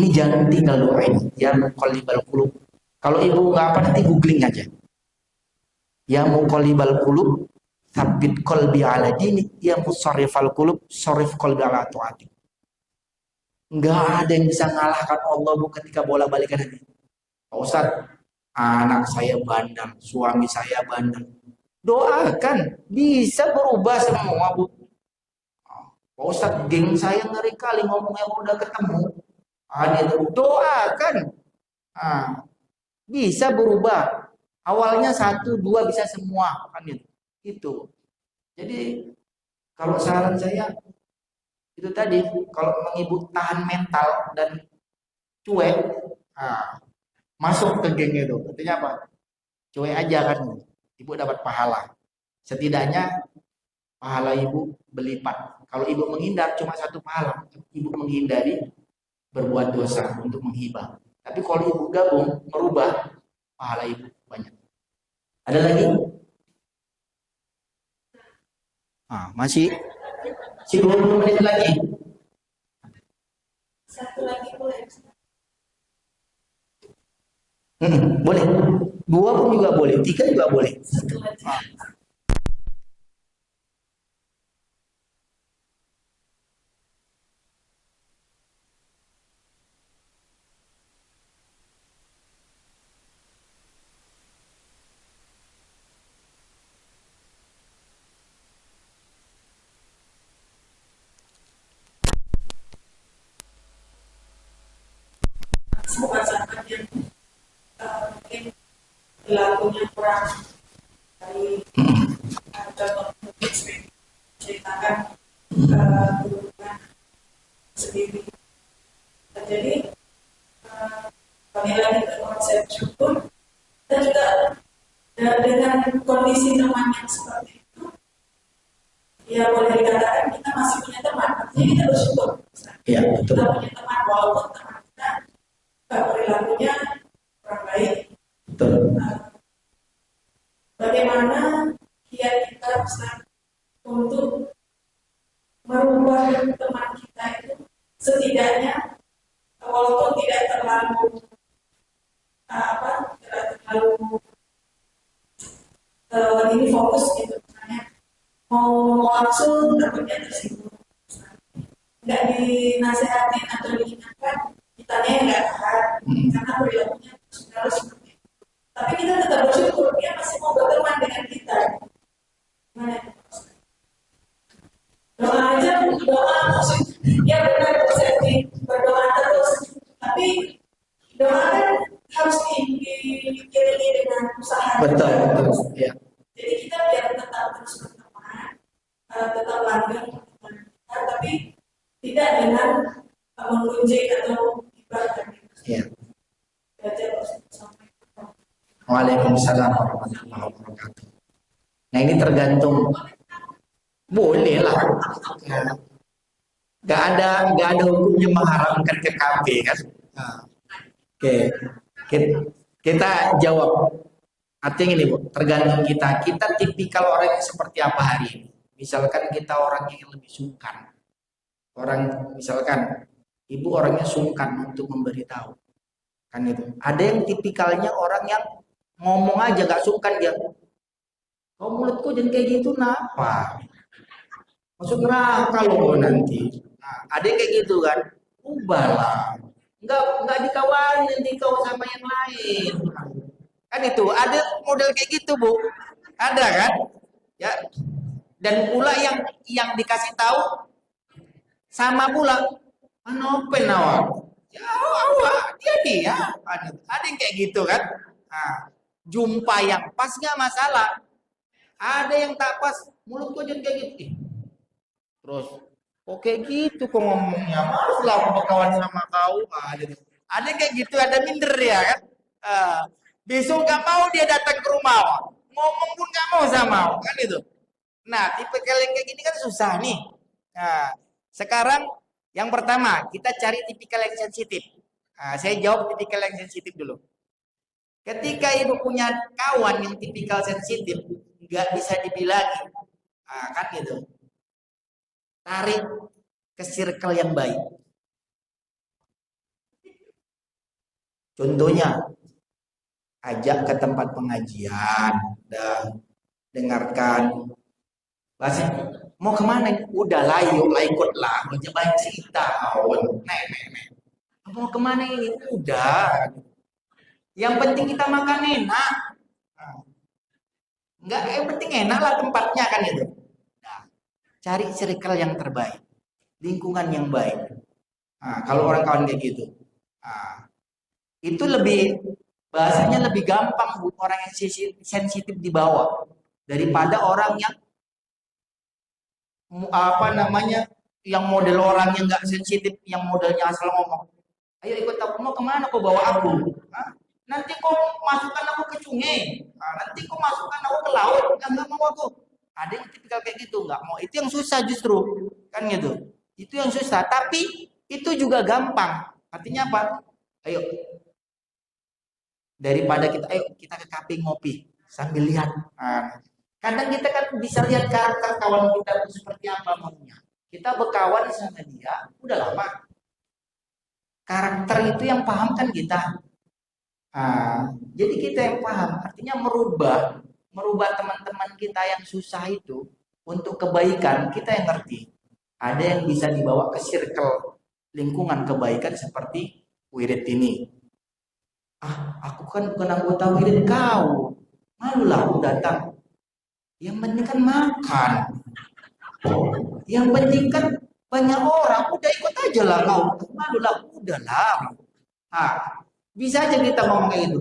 Ini jangan tinggal doa ini. Ya muqallibal qulub. Kalau ibu nggak apa nanti googling aja. Ya muqallibal qulub, tsabbit qalbi ala dinik. Ya musarrifal qulub, sarrif qalbi ala taatik. Nggak ada yang bisa mengalahkan Allah bu ketika bola-balikan hati. Pak Ustaz, anak saya bandel, suami saya bandel. Doakan, bisa berubah semua bu. Pak Ustaz, geng saya ngeri kali ngomongnya udah ketemu. Dia doakan. Bisa berubah. Awalnya satu, dua bisa semua. Kan itu. Jadi kalau saran saya itu tadi, kalau ibu tahan mental dan cuek, masuk ke geng itu. Artinya apa? Cuek aja kan. Ibu dapat pahala. Setidaknya pahala ibu berlipat. Kalau ibu menghindar cuma satu pahala. Ibu menghindari berbuat dosa untuk menghibah. Tapi kalau ibu gabung, merubah, pahala ibu banyak. Ada lagi? Masih 20 menit lagi. Satu lagi boleh? Boleh. 2 pun juga boleh. 3 juga boleh. Satu lagi. Sahabat-sahabat yang mungkin lagunya kurang dari contoh mungkin ceritakan hubungan sendiri. Jadi kembali lagi ke konsep syukur dan juga dengan kondisi teman yang seperti itu, ya boleh dikatakan kita masih punya teman, artinya kita bersyukur. Ya, betul. Kita punya teman walaupun teman kita perilakunya kurang baik. Betul. Bagaimana kiat kita bisa untuk merubah teman kita itu setidaknya walaupun tidak terlalu ini fokus gitu, misalnya mau langsung takutnya tersinggung, nggak dinasehatin atau diingatkan, kitanya yang nggak tahan karena perilakunya sudah seperti itu. Tapi kita tetap bersyukur dia masih mau berteman dengan kita. Gimana? Doa aja, doa maksudnya benar sih berdoa terus, tapi doa kan harus diiringi dengan usaha. Betul, betul. Ya. Jadi kita biar tetap terus berteman, tetap langgeng berteman kita, tapi tidak dengan menggunjing atau ibadah. Ya. Sampai. Waalaikumsalam warahmatullahi wabarakatuh. Nah ini tergantung. Boleh lah. Gak ada hukumnya mengharamkan KKP kan. Oke. Kita jawab. Artinya ini bu, tergantung kita. Kita tipikal orang yang seperti apa hari ini. Misalkan kita orang yang lebih sungkan. Misalkan ibu orangnya sungkan untuk memberitahu. Kan itu. Ada yang tipikalnya orang yang ngomong aja gak sungkan dia. Kau mulutku jangan kayak gitu, kenapa? Masuk neraka loh nanti. Nah, ada yang kayak gitu kan. Ubahlah. Enggak dikawal nanti kau sama yang lain. Kan itu, ada model kayak gitu, Bu. Ada kan? Ya. Dan pula yang dikasih tahu sama pula anopen awak. Ya awak, dia. Ada yang kayak gitu kan? Nah, jumpa yang pas nggak masalah. Ada yang tak pas, mulut kau jangan kayak gitu. Terus, oke gitu kok ngomongnya, males lah aku berkawan sama kau. Ada yang kayak gitu, ada minder ya kan? Besok gak mau dia datang ke rumah, ngomong pun gak mau sama kan itu. Nah, tipe kalian kayak gini kan susah nih. Nah, sekarang yang pertama kita cari tipikal yang sensitif. Nah, saya jawab tipikal yang sensitif dulu. Ketika ibu punya kawan yang tipikal sensitif, nggak bisa dibilangin, kan gitu. Tarik ke circle yang baik. Contohnya, ajak ke tempat pengajian, dan dengarkan. Bahasanya, mau kemana? Udahlah, yuk lah ikutlah. Banyak banyak cerita, kawan. Nek. Mau kemana ini? Udah. Yang penting kita makan enak. Enggak, yang penting enak lah tempatnya kan itu. Nah, cari circle yang terbaik, lingkungan yang baik. Nah, kalau orang kawan kayak gitu, nah, itu lebih bahasanya lebih gampang buat orang yang sensitif dibawa daripada orang yang apa namanya, yang model orang yang nggak sensitif, yang modelnya asal ngomong. Ayo ikut aku, mau kemana kau bawa aku? Hah? Nanti kau masukkan aku ke sungai. Nah, nanti kau masukkan aku ke laut. Nggak mau aku. Ada yang tipikal kayak gitu, nggak mau. Itu yang susah justru, kan gitu. Itu yang susah. Tapi itu juga gampang. Artinya apa? Ayo, daripada kita, ayo kita ke kafe ngopi sambil lihat. Nah, kadang kita kan bisa lihat karakter kawan kita itu seperti apa maunya. Kita berkawan sama dia, udah lama. Karakter itu yang paham kan kita. Jadi kita yang paham, artinya merubah teman-teman kita yang susah itu untuk kebaikan, kita yang ngerti. Ada yang bisa dibawa ke circle lingkungan kebaikan seperti wirid ini. Aku kan bukan anggota wirid kau. Malulah aku datang. Yang penting kan makan. Yang penting kan banyak orang, udah ikut aja lah kau. Malulah, udahlah. Bisa aja kita ngomong kayak gitu.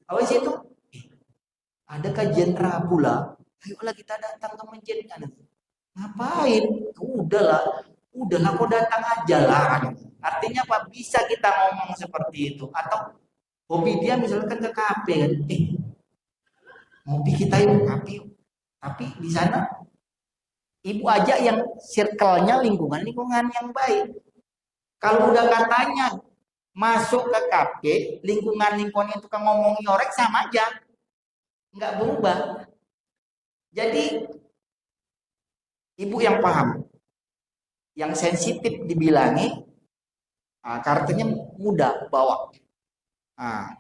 Awas itu, ada kajian Rabu lah. Ayolah kita datang ke masjidnya. Ngapain? Udahlah kau datang aja lah. Artinya apa? Bisa kita ngomong seperti itu. Atau hobi dia misalkan ke kafe kan. Hobi kita yuk kafe. Tapi di sana ibu aja yang circle-nya lingkungan yang baik. Kalau udah katanya masuk ke kafe, lingkungan itu kan ngomongin orang sama aja, nggak berubah. Jadi ibu yang paham, yang sensitif dibilangi, karakternya mudah bawa.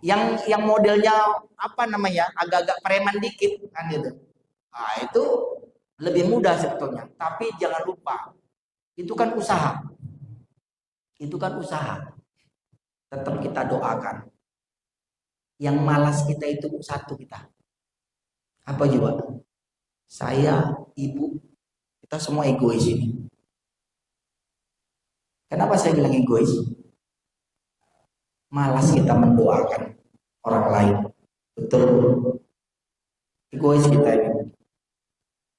Yang modelnya apa namanya, agak-agak preman dikit kan gitu. Itu lebih mudah sebetulnya. Tapi jangan lupa, itu kan usaha. Itu kan usaha. Tetap kita doakan. Yang malas kita itu satu kita. Apa juga? Saya, ibu, kita semua egois ini. Kenapa saya bilang egois? Malas kita mendoakan orang lain. Betul. Egois kita ini.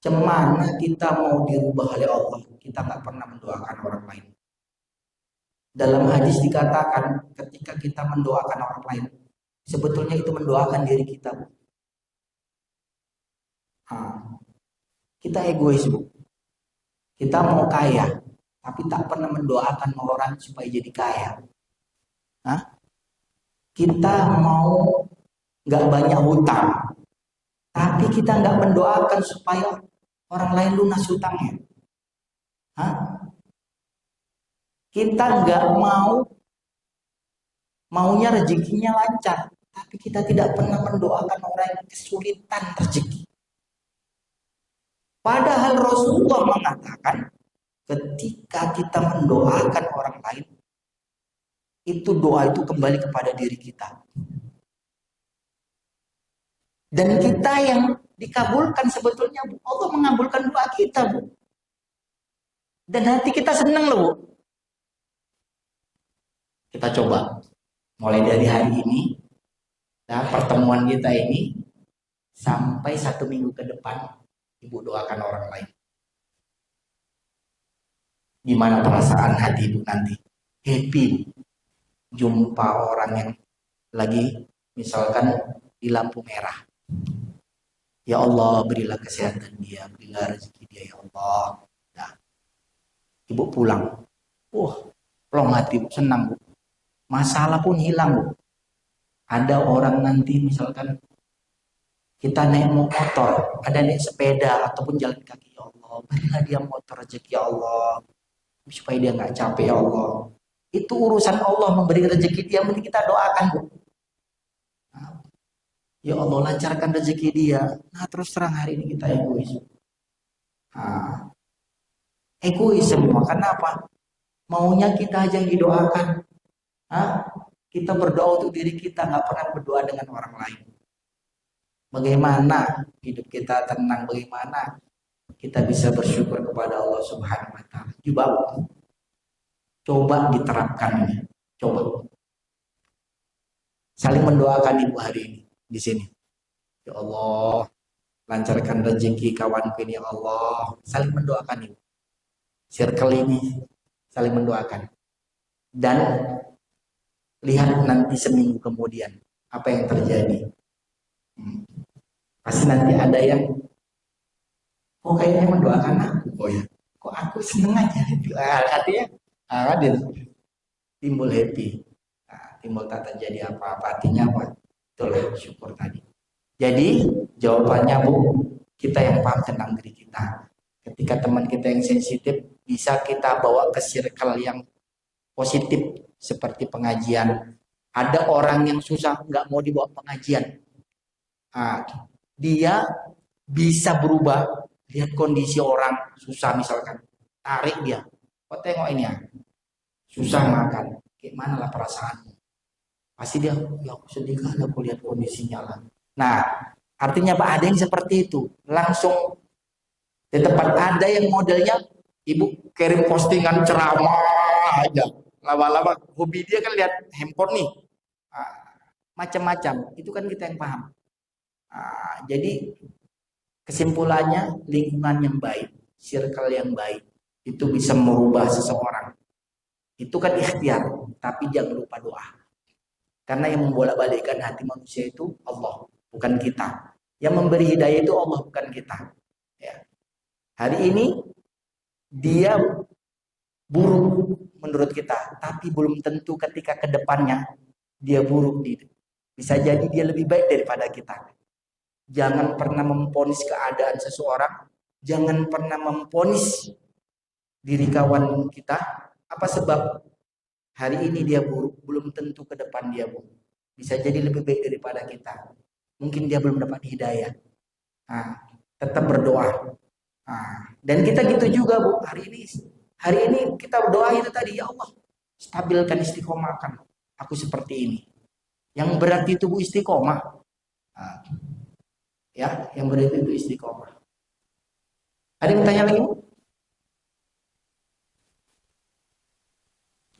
Cemana kita mau dirubah oleh Allah, kita nggak pernah mendoakan orang lain. Dalam hadis dikatakan ketika kita mendoakan orang lain, sebetulnya itu mendoakan diri kita. Kita egois, Bu. Kita mau kaya, tapi tak pernah mendoakan orang supaya jadi kaya. Kita mau nggak banyak hutang, tapi kita nggak mendoakan supaya orang lain lunas hutangnya. Kita nggak maunya rezekinya lancar, tapi kita tidak pernah mendoakan orang yang kesulitan rezeki. Padahal Rasulullah mengatakan ketika kita mendoakan orang lain, itu doa itu kembali kepada diri kita. Dan kita yang dikabulkan sebetulnya, Bu. Allah mengabulkan doa kita, Bu. Dan hati kita senang loh, Bu. Kita coba mulai dari hari ini, pertemuan kita ini sampai 1 minggu ke depan, Ibu doakan orang lain. Gimana perasaan hati Ibu nanti? Happy jumpa orang yang lagi misalkan di lampu merah. Ya Allah, berilah kesehatan dia, berilah rezeki dia ya Allah. Nah, Ibu pulang. Plong hati Bu, senang Bu. Masalah pun hilang Bu. Ada orang nanti misalkan kita naik motor, ada naik sepeda ataupun jalan kaki, ya Allah, berilah dia motor rezeki ya Allah, supaya dia nggak capek ya Allah. Itu urusan Allah memberi rezeki dia, mending kita doakan Bu. Ya Allah lancarkan rezeki dia. Nah terus terang hari ini kita egois. Nah, egois semua. Kenapa? Maunya kita aja yang didoakan. Hah? Kita berdoa untuk diri kita, nggak pernah berdoa dengan orang lain. Bagaimana hidup kita tenang? Bagaimana kita bisa bersyukur kepada Allah Subhanahu Wa Taala? Coba diterapkan ini. Coba saling mendoakan ibu hari ini di sini. Ya Allah, lancarkan rezeki kawanku ini ya Allah. Saling mendoakan ibu. Circle ini saling mendoakan. Dan lihat nanti seminggu kemudian apa yang terjadi. Pasti nanti ada yang kok kayaknya mendoakan aku. Oh ya, kok aku seneng aja. Artinya hadir timbul happy. Nah, timbul tak terjadi apa-apa. Artinya apa? Itulah syukur tadi. Jadi jawabannya Bu, kita yang paham tentang diri kita. Ketika teman kita yang sensitif bisa kita bawa ke circle yang positif seperti pengajian. Ada orang yang susah nggak mau dibawa pengajian. Nah, dia bisa berubah. Lihat kondisi orang susah misalkan, tarik dia. Kok tengok ini ya, susah makan. Gimana lah perasaanmu? Pasti dia, ya aku sedih kan aku lihat kondisinya lah. Nah, artinya Pak ada yang seperti itu. Langsung di tempat ada yang modelnya ibu kirim postingan ceramah aja. Lama-lama hobi dia kan lihat handphone nih. Macam-macam. Itu kan kita yang paham. Jadi kesimpulannya lingkungan yang baik, circle yang baik itu bisa merubah seseorang. Itu kan ikhtiar, tapi jangan lupa doa. Karena yang membolak-balikkan hati manusia itu Allah, bukan kita. Yang memberi hidayah itu Allah, bukan kita. Ya. Hari ini dia buruk menurut kita, tapi belum tentu ketika ke depannya dia buruk. Bisa jadi dia lebih baik daripada kita. Jangan pernah memponis keadaan seseorang, jangan pernah memponis diri kawan kita. Apa sebab hari ini dia buruk, belum tentu ke depan dia buruk. Bisa jadi lebih baik daripada kita. Mungkin dia belum dapat hidayah. Nah, tetap berdoa. Nah, dan kita gitu juga Bu, hari ini kita berdoa itu tadi, ya Allah, stabilkan istiqomahkan aku seperti ini. Yang berat itu Bu istiqomah. Nah, ya, yang berat itu istiqomah. Ada yang tanya lagi Bu?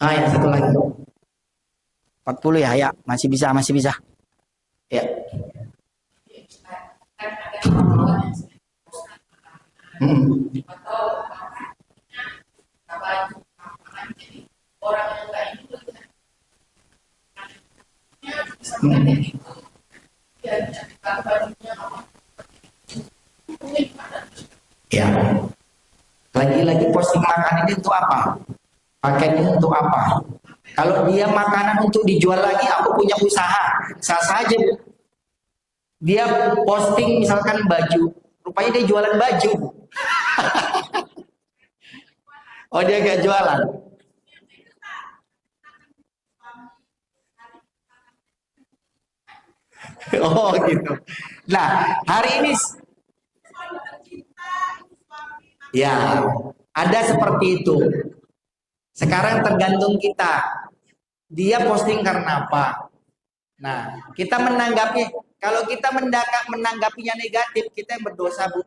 Yang satu lagi. 40 ya, ya, masih bisa. Ya. Ya. Lagi-lagi posting makan ini untuk apa? Pakainya untuk apa? Kalau dia makanan untuk dijual lagi, aku punya usaha. Sah saja. Dia posting misalkan baju, rupanya dia jualan baju. Oh dia gak jualan. Oh gitu. Nah hari ini ya ada seperti itu. Sekarang tergantung kita. Dia posting karena apa? Nah kita menanggapi. Kalau kita menanggapinya negatif, kita yang berdosa Bu.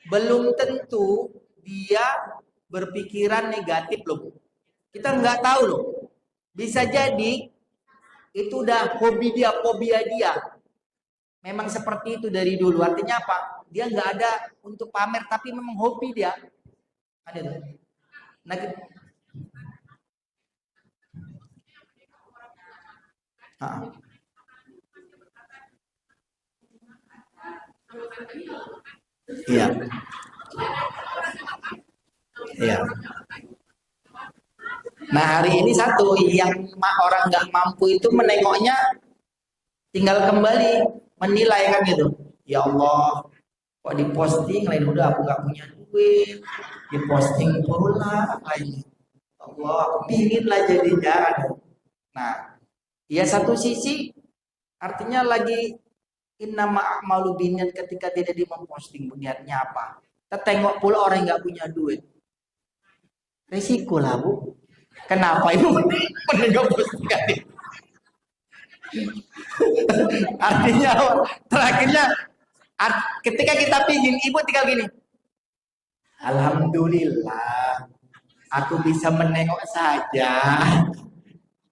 Belum tentu dia berpikiran negatif loh Bu. Kita nggak tahu loh. Bisa jadi itu udah hobi dia, fobia dia. Memang seperti itu dari dulu. Artinya apa? Dia nggak ada untuk pamer, tapi memang hobi dia. Ada tuh. Nah, iya, iya. Nah hari ini satu yang orang nggak mampu itu menengoknya tinggal kembali menilai kan gitu. Ya Allah, kok diposting lain udah aku nggak punya duit, diposting pula lain. Allah, aku pingin lah jadinya. Nah, ya satu sisi artinya lagi Innama a'malu binniyat, ketika tidak di memposting niatnya apa. Kita tengok pula orang yang nggak punya duit. Resiko lah bu. Kenapa ibu menengok postingan itu? Artinya terakhirnya ketika kita pingin, ibu tinggal gini. Alhamdulillah, aku bisa menengok saja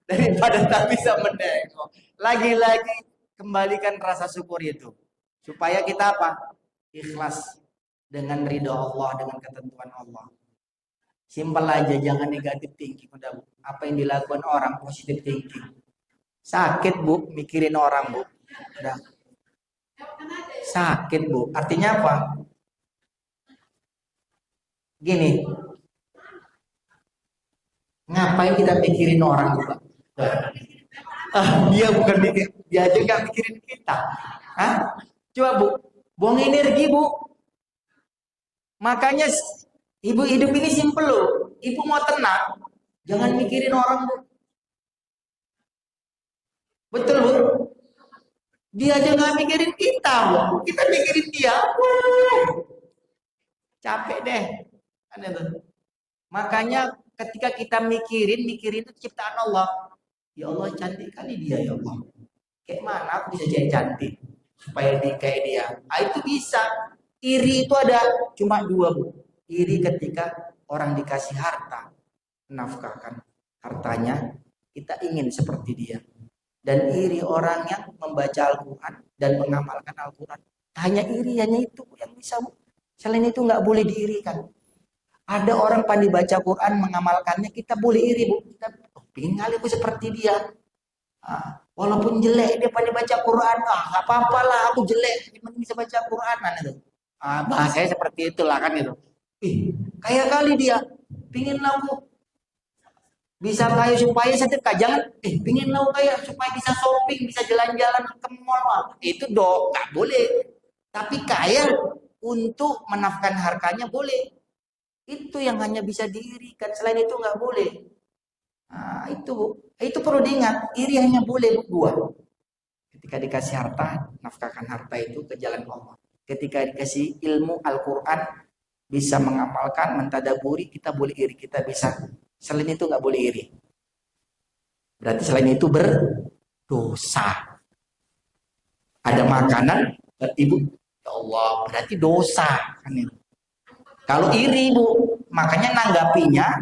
daripada tak bisa menengok. Lagi-lagi kembalikan rasa syukur itu supaya kita apa? Ikhlas dengan ridho Allah, dengan ketentuan Allah. Simpel aja, jangan negatif thinking. Udah, apa yang dilakukan orang positif thinking. Sakit bu, mikirin orang bu. Udah. Sakit bu. Artinya apa? Gini. Ngapain kita mikirin orang bu? Dia bukan mikir, dia aja nggak mikirin kita. Hah? Coba bu, buang energi bu. Makanya ibu hidup ini simple loh. Ibu mau tenang, jangan mikirin orang bu. Betul bu. Dia aja nggak mikirin kita bu. Kita mikirin dia. Capek deh. Kan itu. Makanya ketika kita mikirin itu ciptaan Allah. Ya Allah, cantik kali dia ya Allah. Kayak mana aku bisa jadi cantik supaya dia kayak dia? Itu bisa. Iri itu ada cuma dua bu. Iri ketika orang dikasih harta, menafkahkan hartanya, kita ingin seperti dia. Dan iri orang yang membaca Al-Quran dan mengamalkan Al-Quran. Hanya iri, hanya itu yang bisa bu. Selain itu nggak boleh diirikan. Ada orang pandai baca Quran, mengamalkannya, kita boleh iri bu. Kita pengen kali aku seperti dia. Walaupun jelek dia pandai baca Quran, nggak apa-apa lah, aku jelek, gimana bisa baca Quran itu. Bahasanya seperti itulah kan itu. Kaya kali dia, pingin aku bisa kaya supaya sedekah, jangan pingin aku kaya supaya bisa shopping, bisa jalan-jalan ke mall. Itu nggak boleh. Tapi kaya untuk menafkahkan hartanya boleh. Itu yang hanya bisa diirikan, selain itu nggak boleh. Itu perlu diingat, iri hanya boleh dua. Ketika dikasih harta, nafkahkan harta itu ke jalan Allah. Ketika dikasih ilmu Al-Quran, bisa mengamalkan, mentadaburi, kita boleh iri, kita bisa. Selain itu nggak boleh iri. Berarti selain itu berdosa. Ada makanan, ibu, ya Allah, berarti dosa kan itu. Kalau iri bu, makanya nanggapinya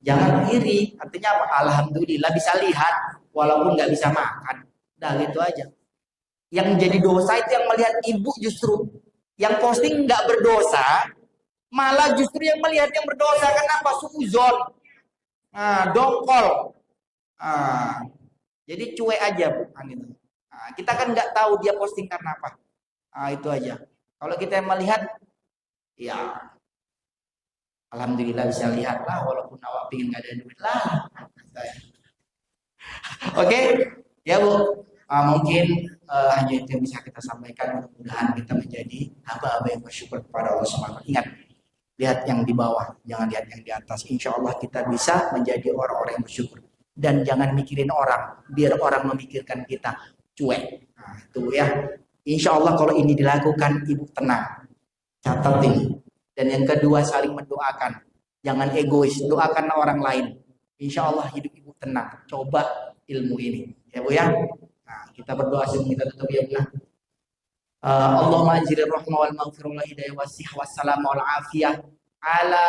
jangan iri. Artinya apa? Alhamdulillah bisa lihat walaupun nggak bisa makan. Dah gitu aja. Yang jadi dosa itu yang melihat ibu justru. Yang posting nggak berdosa, malah justru yang melihat yang berdosa. Kenapa? Suuzon. Dongkol. Jadi cuek aja bu. Kita kan nggak tahu dia posting karena apa. Itu aja. Kalau kita melihat, ya alhamdulillah bisa lihat lah, walaupun awak pingin gak ada duit lah. Oke, ya bu. Mungkin hanya itu yang bisa kita sampaikan. Mudah-mudahan kita menjadi hamba-hamba yang bersyukur kepada Allah SWT. Ingat, lihat yang di bawah, jangan lihat yang di atas. Insya Allah kita bisa menjadi orang-orang yang bersyukur. Dan jangan mikirin orang, biar orang memikirkan kita cuek. Itu ya. Insya Allah kalau ini dilakukan, ibu tenang. Catat ini. Dan yang kedua, saling mendoakan. Jangan egois, doakan orang lain. Insya Allah hidup ibu tenang. Coba ilmu ini. Ya bu ya. Kita berdoa sebelum kita tutup ya bu ya. Allahumma anzilir rahmah wal maghfirah wal hidayah wasih wassalamu wal afiyah ala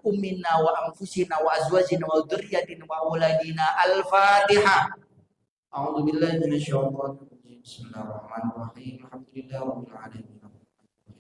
ummina wa anfusina wa azwajina wa dzurriyyatina wa auladina. Al-Fatihah. A'udzu billahi minasyaitonir rajim. Bismillahirrahmanirrahim. Alhamdulillahi rabbil alamin.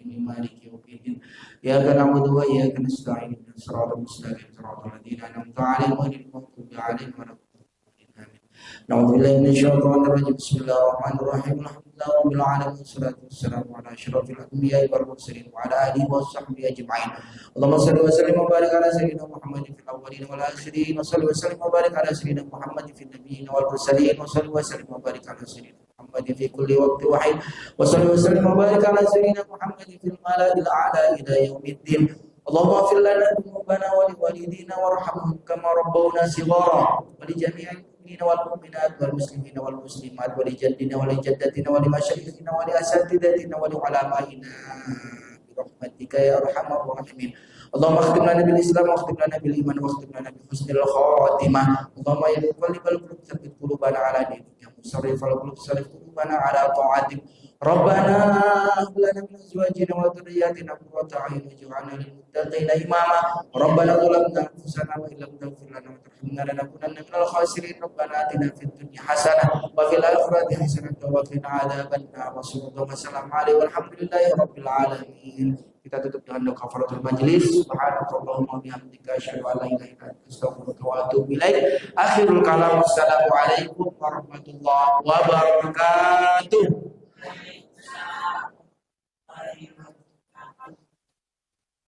مالك يوم الدين إياك نعبد وإياك نستعين اهدنا الصراط المستقيم صراط الذين أنعمت عليهم غير المغضوب عليهم ولا الضالين. نعوذ بالله من الشيطان الرجيم. بسم الله الرحمن الرحيم. الحمد لله رب العالمين والصلاة والسلام على أشرف الأنبياء والمرسلين وعلى آله وصحبه أجمعين. اللهم صل وسلم وبارك على سيدنا محمد في الأولين والآخرين وصل وسلم وبارك على سيدنا محمد في النبيين والمرسلين وصل وسلم وبارك على سيدنا محمد في كل وقت وحين وصل وسلم وبارك على سيدنا محمد في الملأ الأعلى إلى يوم الدين. اللهم اغفر لنا ذنوبنا ولوالدينا وارحمهم كما ربونا صغارا ولجميع mu'minina wal mu'minat wal muslimina wal muslimat wa li jaddina wa li jaddatina wa li masyayikhina wa li asatidatina wa li ulamaina bi rahmatika ya arhamar rahimin. Allahumma akhtim lana bil Islam wa akhtim lana bil iman wa akhtim lana bi husnil khatimah. Allahumma ya muqallibal qulub tsabbit qulubana ala dinik ya musarrifal qulub sarrif qulubana ala ta'atik. Rabbana hab lana min azwajina wa dhurriyyatina qurrata a'yun waj'alna lil muttaqina imama. Rabbana zalamna anfusana wa illam taghfir lana wa tarhamna lanakunanna minal khasirin. Rabbana atina fid dunya hasanah wa fil akhirati hasanah wa qina adzabannar. Wassallallahu wasallam alaihi walhamdulillahi rabbil alamin. Kita tutup dengan doa kafaratul majlis. Subhanakallahumma wa bihamdika asyhadu an la ilaha illa anta astaghfiruka wa atubu ilaik. Akhirul kalam. Wassalamualaikum warahmatullahi wabarakatuh.